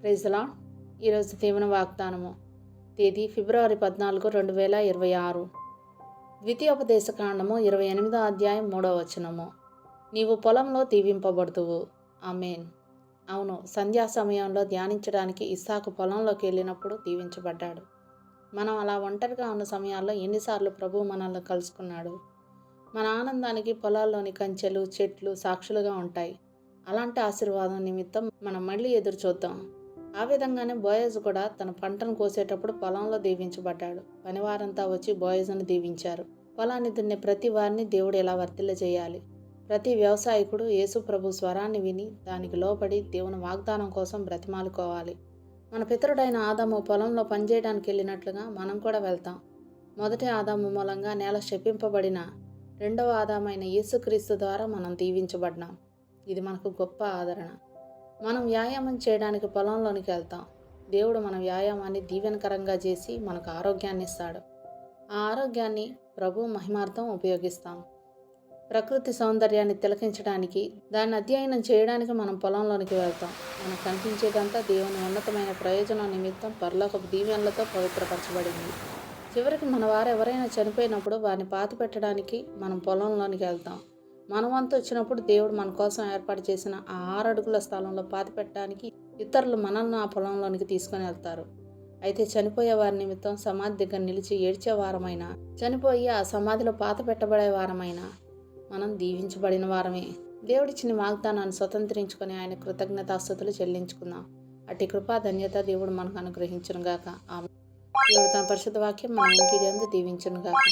Praise lord. ఈరోజు దేవుని వాగ్దానము. తేదీ ఫిబ్రవరి 14, 2026. ద్వితీయోపదేశకాండము 28వ అధ్యాయం 3వ వచనము. నీవు పొలంలో దీవింపబడుతువు. ఆమేన్. అవును, సంధ్యా సమయంలో ధ్యానించడానికి ఇస్సాకు పొలంలోకి వెళ్ళినప్పుడు దీవించబడ్డాడు. మనం అలా ఒంటరిగా ఉన్న సమయాల్లో ఎన్నిసార్లు ప్రభువు మనల్ని కలుసుకున్నాడు. మన ఆనందానికి పొలాల్లోని కంచెలు, చెట్లు సాక్షులుగా ఉంటాయి. అలాంటి ఆశీర్వాదం నిమిత్తం మనం మళ్ళీ ఎదురు చూద్దాం. ఆ విధంగానే బోయజు కూడా తన పంటను కోసేటప్పుడు పొలంలో దీవించబడ్డాడు. పనివారంతా వచ్చి బోయజును దీవించారు. పొలాన్ని దున్నే ప్రతి వారిని దేవుడు ఎలా వర్తిల్లజేయాలి. ప్రతి వ్యవసాయకుడు యేసు ప్రభు స్వరాన్ని విని దానికి లోబడి దేవుని వాగ్దానం కోసం బ్రతిమాలుకోవాలి. మన పితరుడైన ఆదాము పొలంలో పనిచేయడానికి వెళ్ళినట్లుగా మనం కూడా వెళ్తాం. మొదటి ఆదాము మూలంగా నేల శపింపబడిన రెండవ ఆదామైన యేసుక్రీస్తు ద్వారా మనం దీవించబడ్డాం. ఇది మనకు గొప్ప ఆదరణ. మనం వ్యాయామం చేయడానికి పొలంలోనికి వెళ్తాం. దేవుడు మన వ్యాయామాన్ని దీవెనకరంగా చేసి మనకు ఆరోగ్యాన్ని ఇస్తాడు. ఆ ఆరోగ్యాన్ని ప్రభు మహిమార్థం ఉపయోగిస్తాం. ప్రకృతి సౌందర్యాన్ని తిలకించడానికి, దాన్ని అధ్యయనం చేయడానికి మనం పొలంలోనికి వెళ్తాం. మనకు కనిపించేదంతా దేవుని ఉన్నతమైన ప్రయోజనం నిమిత్తం పరలోకపు దీవెనలతో పవిత్రపరచబడింది. చివరికి మన వారు ఎవరైనా చనిపోయినప్పుడు వారిని పాతిపెట్టడానికి మనం పొలంలోనికి వెళ్తాం. మన వంతు వచ్చినప్పుడు దేవుడు మన కోసం ఏర్పాటు చేసిన ఆ 6 అడుగుల స్థలంలో పాతిపెట్టడానికి ఇతరులు మనల్ని ఆ పొలంలోనికి తీసుకొని వెళ్తారు. అయితే చనిపోయే వారి నిమిత్తం సమాధి దగ్గర నిలిచి ఏడ్చే వారమైనా, చనిపోయి ఆ సమాధిలో పాత పెట్టబడే వారమైనా మనం దీవించబడిన వారమే. దేవుడిచ్చిన వాగ్దానాన్ని స్వతంత్రించుకొని ఆయన కృతజ్ఞతాస్తుతులు చెల్లించుకుందాం. అట్టి కృపా ధన్యత దేవుడు మనకు అనుగ్రహించునుగాక. దేవుడు తన పరిశుద్ధ వాక్యం మన ఇంటి యందు దీవించునుగాక.